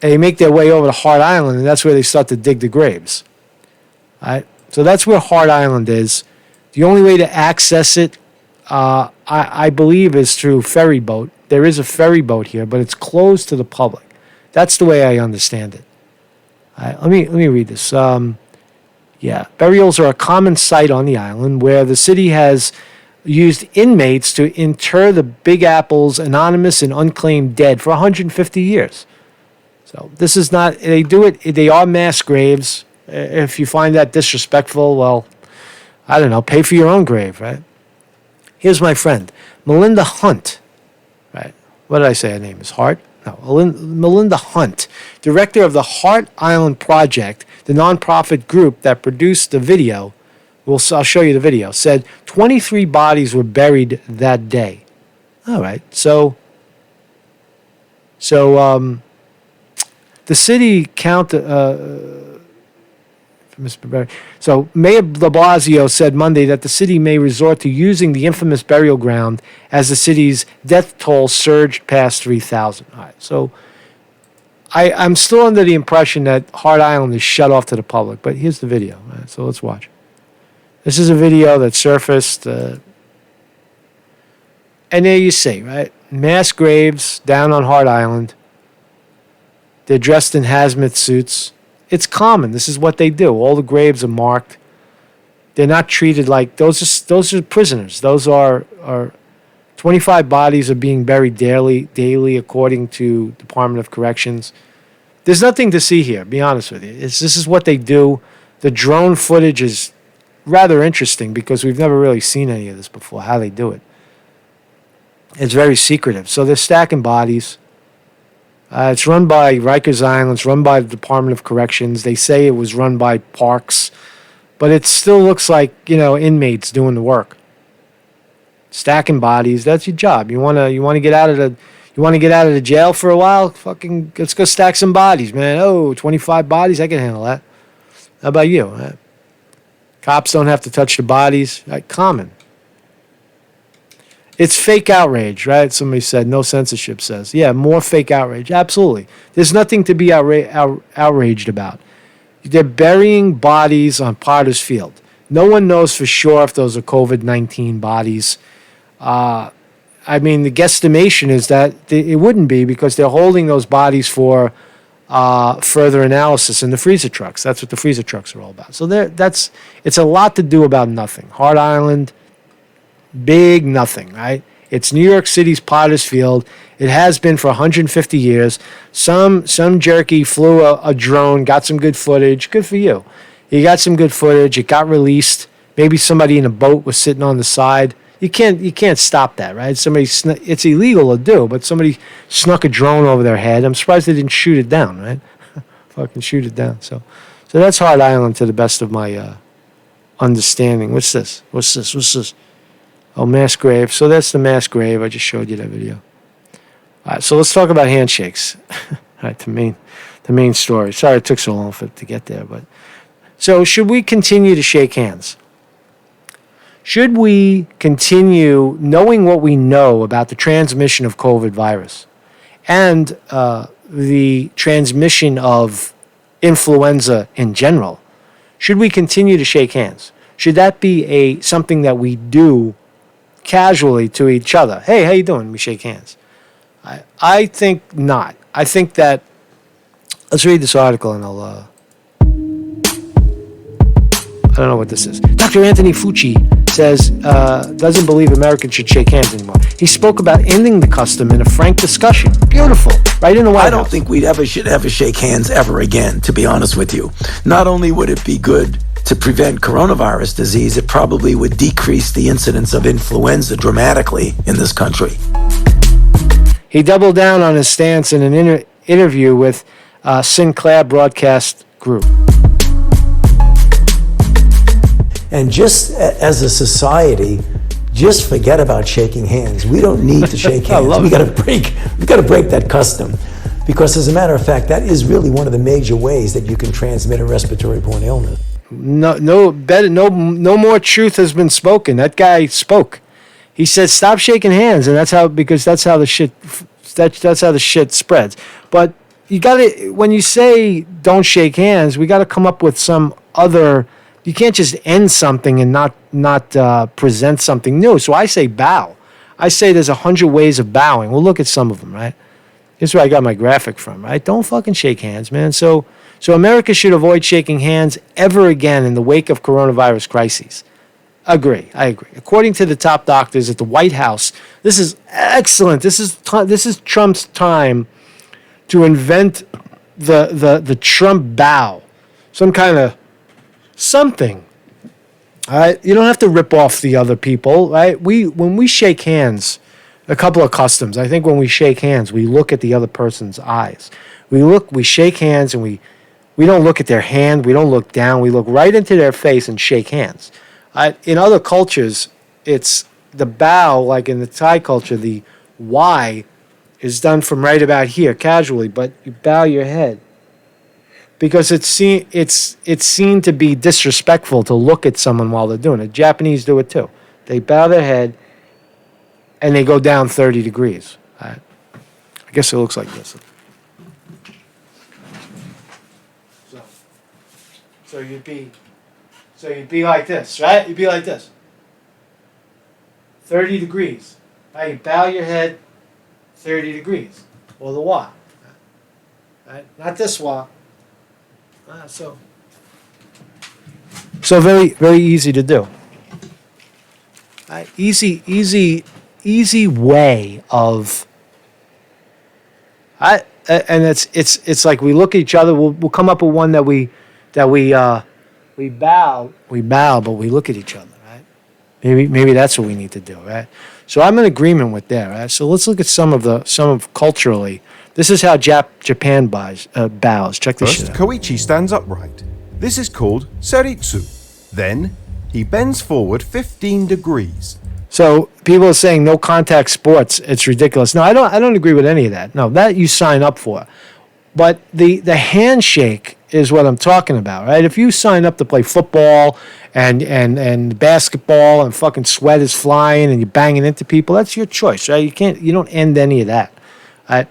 And they make their way over to Hart Island, and that's where they start to dig the graves. Right? So that's where Hart Island is. The only way to access it, I believe, is through ferry boat. There is a ferry boat here, but it's closed to the public. That's the way I understand it. Let me read this. Burials are a common sight on the island where the city has used inmates to inter the Big Apple's anonymous and unclaimed dead for 150 years. So this is not, they do it, they are mass graves. If you find that disrespectful, well, I don't know, pay for your own grave, right? Here's my friend, Melinda Hunt, right? What did I say her name is? Hart? No, Melinda Hunt, director of the Hart Island Project, the nonprofit group that produced the video. I'll show you the video. Said 23 bodies were buried that day. All right, so the city So Mayor de Blasio said Monday that the city may resort to using the infamous burial ground as the city's death toll surged past 3,000. All right, so I'm still under the impression that Hart Island is shut off to the public, but here's the video. All right, so let's watch. This is a video that surfaced, and there you see, right? Mass graves down on Hart Island. They're dressed in hazmat suits. It's common. This is what they do. All the graves are marked. They're not treated like those are prisoners. Those are 25 bodies are being buried daily according to Department of Corrections. There's nothing to see here, be honest with you. This is what they do. The drone footage is rather interesting because we've never really seen any of this before, how they do it. It's very secretive. So they're stacking bodies. It's run by Rikers Island. It's run by the Department of Corrections. They say it was run by Parks, but it still looks like inmates doing the work, stacking bodies. That's your job. You want to get out of the jail for a while. Fucking let's go stack some bodies, man. Oh, 25 bodies. I can handle that. How about you? Cops don't have to touch the bodies. Common. It's fake outrage, right? Somebody said, no censorship says. Yeah, more fake outrage. Absolutely. There's nothing to be outraged about. They're burying bodies on Potter's Field. No one knows for sure if those are COVID-19 bodies. The guesstimation is that it wouldn't be because they're holding those bodies for further analysis in the freezer trucks. That's what the freezer trucks are all about. So it's a lot to do about nothing. Hart Island, big nothing, right? It's New York City's Potter's Field. It has been for 150 years. Some jerky flew a drone, got some good footage. Good for you. You got some good footage. It got released. Maybe somebody in a boat was sitting on the side. You can't stop that, right? It's illegal to do, but somebody snuck a drone over their head. I'm surprised they didn't shoot it down, right? Fucking shoot it down. So that's Hart Island to the best of my understanding. What's this? Oh, mass grave. So that's the mass grave. I just showed you that video. All right, so let's talk about handshakes. All right, the main story. Sorry it took so long to get there, but so should we continue to shake hands? Should we continue knowing what we know about the transmission of COVID virus and the transmission of influenza in general? Should we continue to shake hands? Should that be something that we do casually to each other? Hey, how you doing? We shake hands. I think not. I think that, let's read this article and I don't know what this is. Dr. Anthony Fauci says doesn't believe Americans should shake hands anymore. He spoke about ending the custom in a frank discussion. Beautiful. Right in the White House. I don't think should ever shake hands ever again, to be honest with you. Not only would it be good to prevent coronavirus disease, it probably would decrease the incidence of influenza dramatically in this country. He doubled down on his stance in an interview with Sinclair Broadcast Group. And just as a society, just forget about shaking hands. We don't need to shake hands. We got to break that custom, because as a matter of fact, that is really one of the major ways that you can transmit a respiratory-borne illness. No more truth has been spoken. That guy spoke. He said, "Stop shaking hands," and that's how the shit spreads. But you got to, when you say don't shake hands, we got to come up with some other. You can't just end something and not present something new. So I say bow. I say there's 100 ways of bowing. We'll look at some of them, right? Here's where I got my graphic from, right? Don't fucking shake hands, man. So America should avoid shaking hands ever again in the wake of coronavirus crises. I agree. According to the top doctors at the White House, this is excellent. This is Trump's time to invent the Trump bow, some kind of something. All right, you don't have to rip off the other people, right? When we shake hands, a couple of customs. I think when we shake hands, we look at the other person's eyes. We shake hands, and we don't look at their hand. We don't look down. We look right into their face and shake hands. In other cultures, it's the bow, like in the Thai culture, the Y is done from right about here, casually, but you bow your head. Because it's seen to be disrespectful to look at someone while they're doing it. Japanese do it too. They bow their head and they go down 30 degrees. I guess it looks like this. So you'd be like this, right? You'd be like this. 30 degrees. Right? You bow your head 30 degrees. Or the wa. Right? Not this wa. So very, very easy to do. Easy way of. And it's like we look at each other. We'll come up with one that we bow, but we look at each other, right? Maybe that's what we need to do, right? So I'm in agreement with that, right? So let's look at some of culturally. This is how Japan bows. Check this shit out. First, Koichi stands upright. This is called seritsu. Then, he bends forward 15 degrees. So people are saying no contact sports. It's ridiculous. No, I don't agree with any of that. No, that you sign up for. But the handshake is what I'm talking about, right? If you sign up to play football and basketball and fucking sweat is flying and you're banging into people, that's your choice, right? You don't end any of that, right?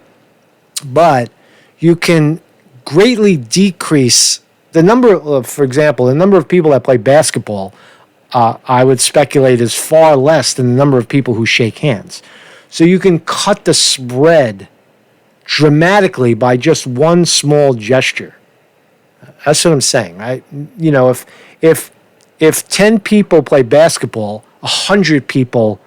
But you can greatly decrease the number of, for example, the number of people that play basketball, I would speculate is far less than the number of people who shake hands. So you can cut the spread dramatically by just one small gesture. That's what I'm saying, right? You know, if 10 people play basketball, 100 people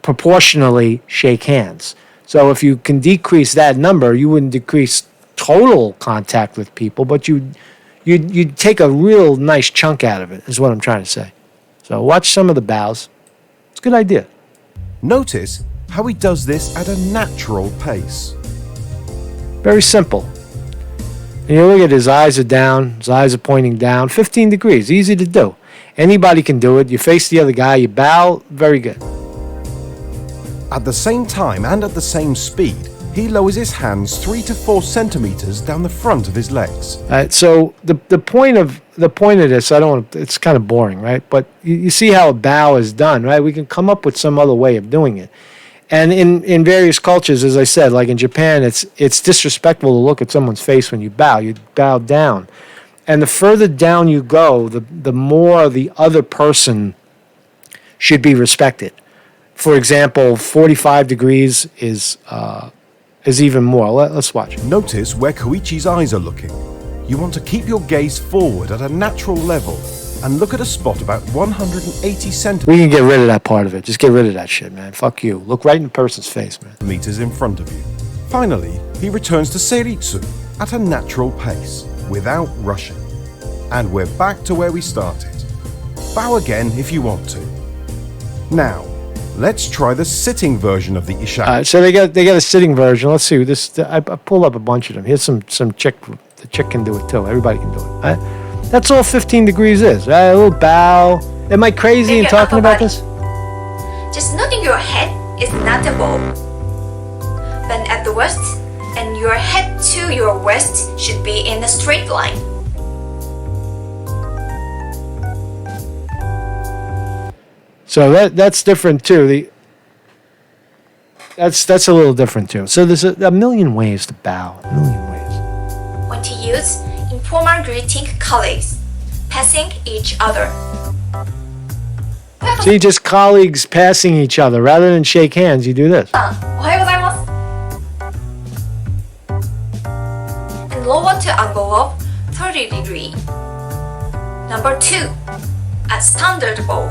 proportionally shake hands. So if you can decrease that number, you wouldn't decrease total contact with people, but you'd take a real nice chunk out of it, is what I'm trying to say. So watch some of the bows. It's a good idea. Notice how he does this at a natural pace. Very simple. And you look at his eyes are down, his eyes are pointing down, 15 degrees, easy to do. Anybody can do it. You face the other guy, you bow, very good. At the same time and at the same speed, he lowers his hands 3 to 4 centimeters down the front of his legs. So the point of this, it's kind of boring, right? But you see how a bow is done, right? We can come up with some other way of doing it. And in various cultures, as I said, like in Japan, it's disrespectful to look at someone's face when you bow. You bow down. And the further down you go, the more the other person should be respected. For example, 45 degrees is even more. Let's watch. Notice where Koichi's eyes are looking. You want to keep your gaze forward at a natural level and look at a spot about 180 centimeters We can get rid of that part of it. Just get rid of that shit, man. Fuck you. Look right in the person's face, man. in front of you. Finally, he returns to Seiritsu at a natural pace, without rushing. And we're back to where we started. Bow again if you want to. Now, let's try the sitting version of the Ishaki. So they got a sitting version. Let's see this. I pulled up a bunch of them. Here's some chick. The chick can do it too. Everybody can do it. Right? That's all 15 degrees is. Right? A little bow. Am I crazy in talking about this? Just nodding your head is not a bow. Bend at the waist, and your head to your waist should be in a straight line. So that's different too. That's a little different too. So there's a million ways to bow. A million ways. When to use informal greeting colleagues, passing each other. See, just colleagues passing each other rather than shake hands. You do this. おはようございます And lower to above 30 degree. Number 2. A standard bow.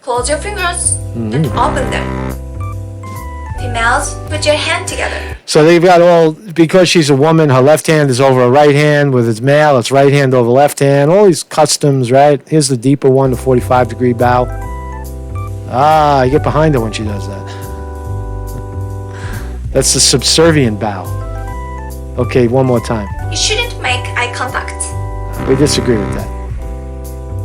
Close your fingers and open them. Females, put your hand together. So they've got all, because she's a woman, her left hand is over her right hand. With its male, it's right hand over left hand. All these customs, right? Here's the deeper one, the 45 degree bow. Ah, you get behind her when she does that. That's the subservient bow. Okay, one more time. You shouldn't make eye contact. We disagree with that.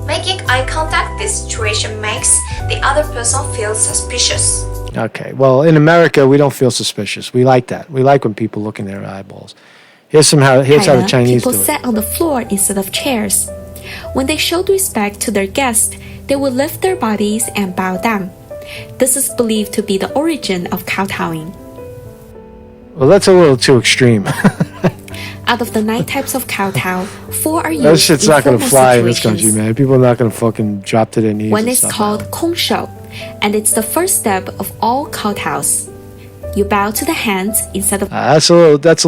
Making eye contact this situation makes the other person feel suspicious. Okay, well, in America, we don't feel suspicious. We like that. We like when people look in their eyeballs. Here's how the Chinese do people it. sat on the floor instead of chairs. When they showed respect to their guests, they would lift their bodies and bow down. This is believed to be the origin of kowtowing. Well, that's a little too extreme. Out of the 9 types of kowtow, 4 are used That shit's in not going to formal fly in this country, situations. man. People are not going to fucking drop to their knees. One and is stuff. called kongshou, and it's the first step of all kowtows. You bow to the hands instead of That's a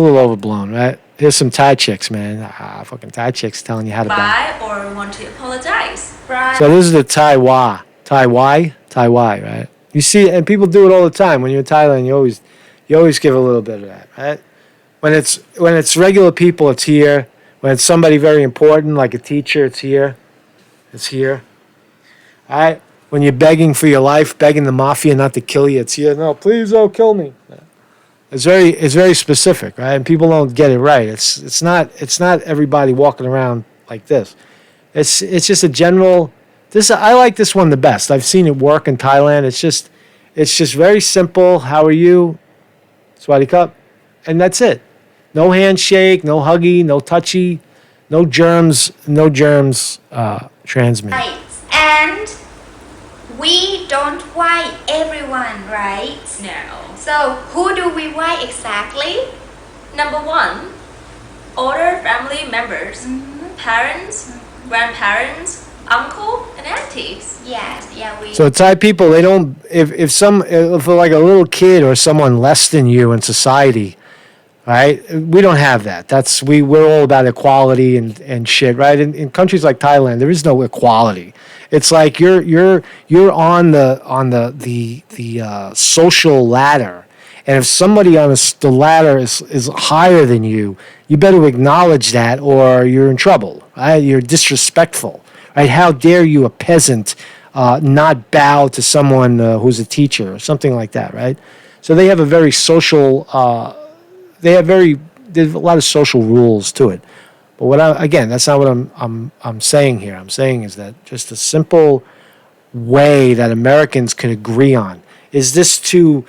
little overblown, right? Here's some Thai chicks, man. Fucking Thai chicks telling you how to bow. Bye or want to apologize. Right. So this is the Tai Wai, right? You see, and people do it all the time. When you're in Thailand, you always give a little bit of that, right? When it's regular people, it's here. When it's somebody very important, like a teacher, it's here. It's here. All right? When you're begging for your life, begging the mafia not to kill you, it's here. No, please don't kill me. It's very specific, right? And people don't get it right. It's not everybody walking around like this. It's just a general. I like this one the best. I've seen it work in Thailand. It's just very simple. How are you? Swadee Cup. And that's it. No handshake, no huggy, no touchy, no germs transmitted. Right. And we don't why everyone, right? No. So who do we why exactly? Number 1, older family members, parents, grandparents, uncle and aunties. Yes, yeah, we. So Thai people, they don't. If like a little kid or someone less than you in society, right? We don't have that. We're all about equality and shit, right? In countries like Thailand, there is no equality. It's like you're on the social ladder, and if somebody on the ladder is higher than you, you better acknowledge that, or you're in trouble. Right? You're disrespectful, right? How dare you, a peasant, not bow to someone who's a teacher or something like that, right? So they have a very social. There's a lot of social rules to it. But that's not what I'm saying here. I'm saying is that just a simple way that Americans can agree on. Is this too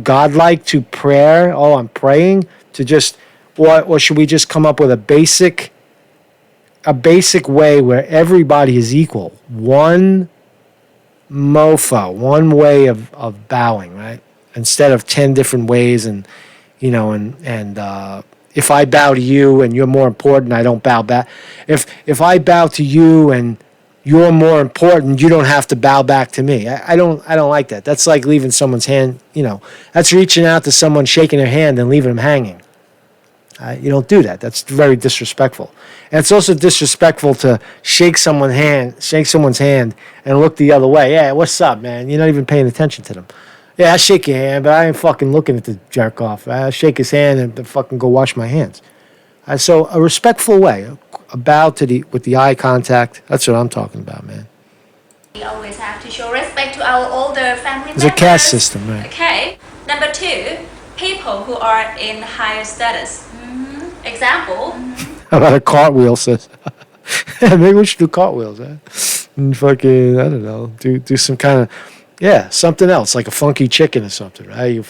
godlike, to prayer? Oh, I'm praying to just, or should we just come up with a basic way where everybody is equal? One mofo, one way of bowing, right? Instead of 10 different ways, and if I bow to you and you're more important, I don't bow back. If I bow to you and you're more important, you don't have to bow back to me. I don't like that. That's like leaving someone's hand. That's reaching out to someone, shaking their hand, and leaving them hanging. You don't do that. That's very disrespectful. And it's also disrespectful to shake someone's hand, and look the other way. Yeah, what's up, man? You're not even paying attention to them. Yeah, I shake your hand, but I ain't fucking looking at the jerk off. I shake his hand and fucking go wash my hands. So a respectful way, a bow with the eye contact. That's what I'm talking about, man. We always have to show respect to our older family members. It's a caste system, right? Okay. Number 2, people who are in higher status. Example. How about a cartwheel, sis? Maybe we should do cartwheels, huh? And fucking, I don't know, do some kind of. Yeah, something else, like a funky chicken or something, right? You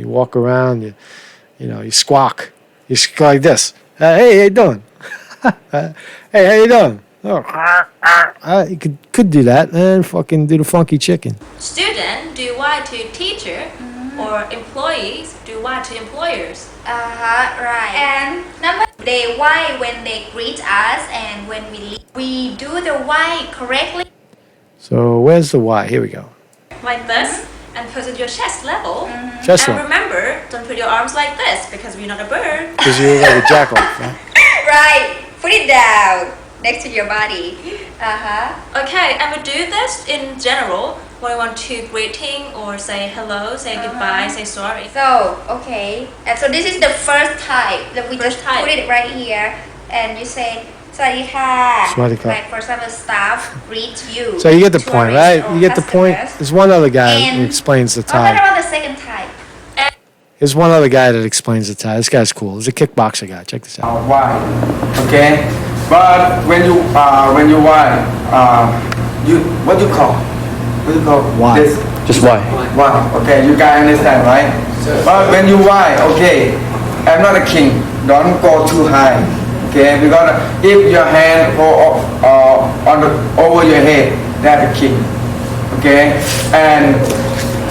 walk around, you squawk. You squawk like this. Hey, how you doing? Hey, how you doing? Oh, you could do that and fucking do the funky chicken. Student do Y to teacher, or employees do Y to employers. Right. And number, they Y when they greet us, and when we leave, we do the Y correctly. So where's the Y? Here we go. Like this, and put it your chest level. Chest and level. remember, don't put your arms like this, because we're not a bird. Because you're like a jack-off, right? Right. Put it down next to your body. Okay, and we do this in general when we want to greeting or say hello, say goodbye, say sorry. So, okay. And so this is the first type that we First just type. put it right here, and you say, Swadika. Swadika. Like, for example, staff greet you. So you get the point, tourists right? or You get the point. customers. There's one other guy who And explains the What tie. about the second type? There's one other guy that explains the tie. This guy's cool. He's a kickboxer guy. Check this out. Why? Okay, but when you why, what do you call Why? this? Just why? Why? Okay, you guys understand, right? But when you why, okay, I'm not a king. Don't go too high. Okay, because if your hand go over your head, that's a king. Okay, and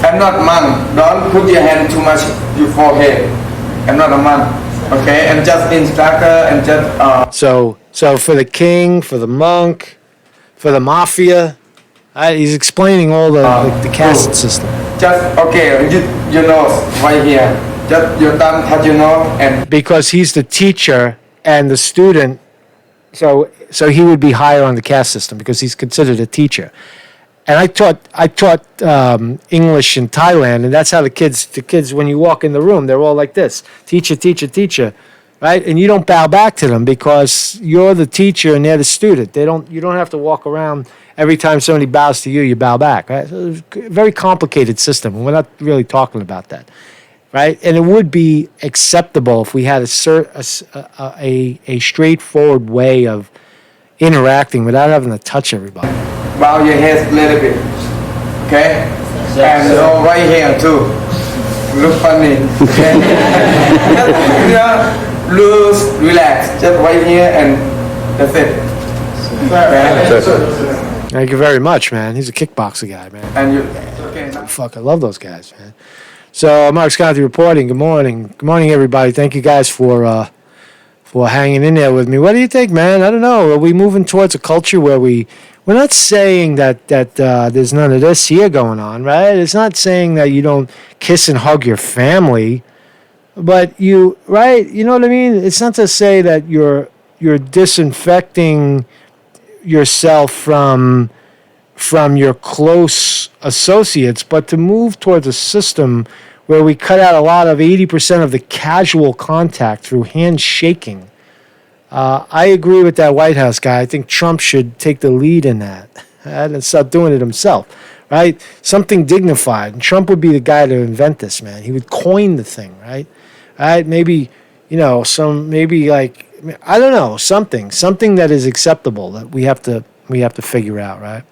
I'm not monk. Don't put your hand too much your forehead. I'm not a monk. Okay, I'm just instructor and just. So for the king, for the monk, for the mafia, he's explaining all the caste system. Just okay, your nose right here. Just your thumb touch your nose and. Because he's the teacher and the student, so he would be higher on the caste system because he's considered a teacher. And I taught English in Thailand, and that's how the kids when you walk in the room, they're all like this: teacher, teacher, teacher, right? And you don't bow back to them because you're the teacher and they're the student. You don't have to walk around every time somebody bows to you, you bow back, right? So it's a very complicated system, and we're not really talking about that, right? And it would be acceptable if we had a straightforward way of interacting without having to touch everybody. Bow your head a little bit, okay? And go right here too. Look funny, okay? Just, loose, relax, just right here, and that's it. Okay? Thank you very much, man. He's a kickboxer guy, man. And you, okay? Fuck, I love those guys, man. So, Mark Scotty reporting. Good morning. Good morning, everybody. Thank you guys for for hanging in there with me. What do you think, man? I don't know. Are we moving towards a culture where we're not saying that there's none of this here going on, right? It's not saying that you don't kiss and hug your family, but right? You know what I mean? It's not to say that you're disinfecting yourself from your close associates, but to move towards a system where we cut out a lot of 80% of the casual contact through handshaking. I agree with that White House guy. I think Trump should take the lead in that and start doing it himself, right? Something dignified. And Trump would be the guy to invent this, man. He would coin the thing, right? Maybe, I don't know, something that is acceptable that we have to figure out, right?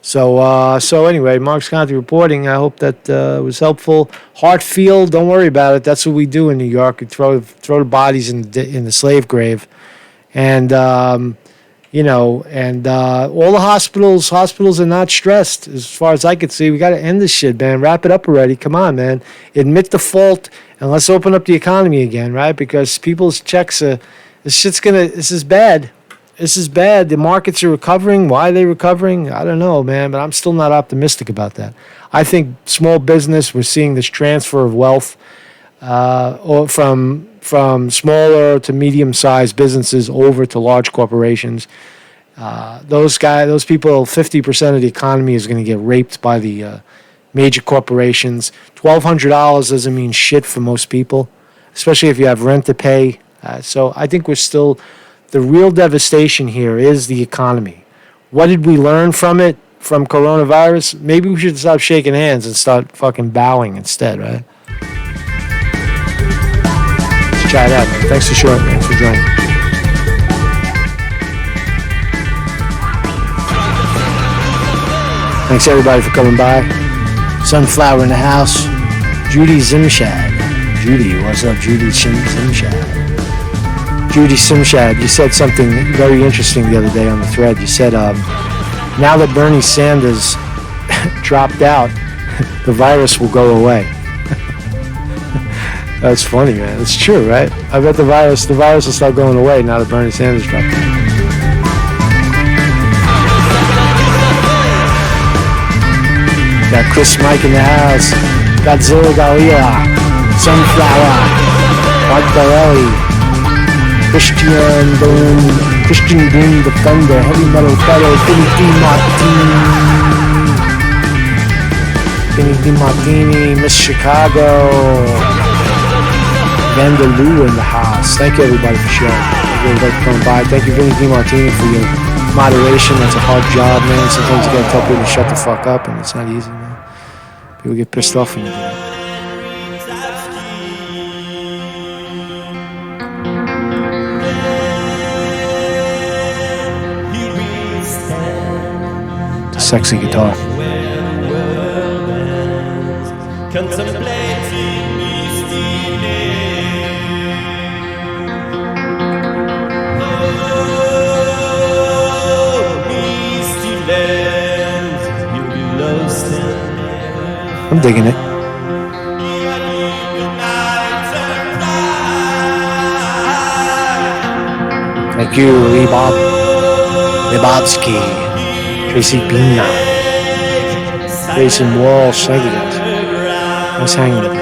So anyway, Mark's Conte reporting. I hope that was helpful. Hart Field, don't worry about it. That's what we do in New York. We throw the bodies in the slave grave, and all the hospitals are not stressed as far as I could see. We got to end this shit, man. Wrap it up already. Come on, man. Admit the fault and let's open up the economy again, right? Because people's checks this is bad. This is bad. The markets are recovering. Why are they recovering? I don't know, man, but I'm still not optimistic about that. I think small business, we're seeing this transfer of wealth or from smaller to medium-sized businesses over to large corporations. Those people, 50% of the economy is going to get raped by the major corporations. $1,200 doesn't mean shit for most people, especially if you have rent to pay. So I think the real devastation here is the economy. What did we learn from it, from coronavirus? Maybe we should stop shaking hands and start fucking bowing instead, right? Let's try it out, man. Thanks for showing. Thanks for joining. Thanks, everybody, for coming by. Sunflower in the house. Judy Zimshad. Judy, what's up, Judy Zimshad? Judy Simshad, you said something very interesting the other day on the thread. You said, now that Bernie Sanders dropped out, the virus will go away. That's funny, man. It's true, right? I bet the virus will start going away now that Bernie Sanders dropped out. Got Chris Mike in the house. Godzilla Galila. Sunflower. Mark Borelli. Christian Boom Defender, Heavy Metal Fellow, Vinny D. Martini, Miss Chicago, Vandaloo in the house. Thank you, everybody, for sharing. Thank you, everybody, for coming by. Thank you, Vinny D. Martini, for your moderation. That's a hard job, man. Sometimes you gotta tell people to shut the fuck up, and it's not easy, man. People get pissed off when you do that. Sexy guitar. I'm digging it. Thank you, Lebobski. Tracy Bina, Jason Walsh, thank you guys. Nice hanging with you.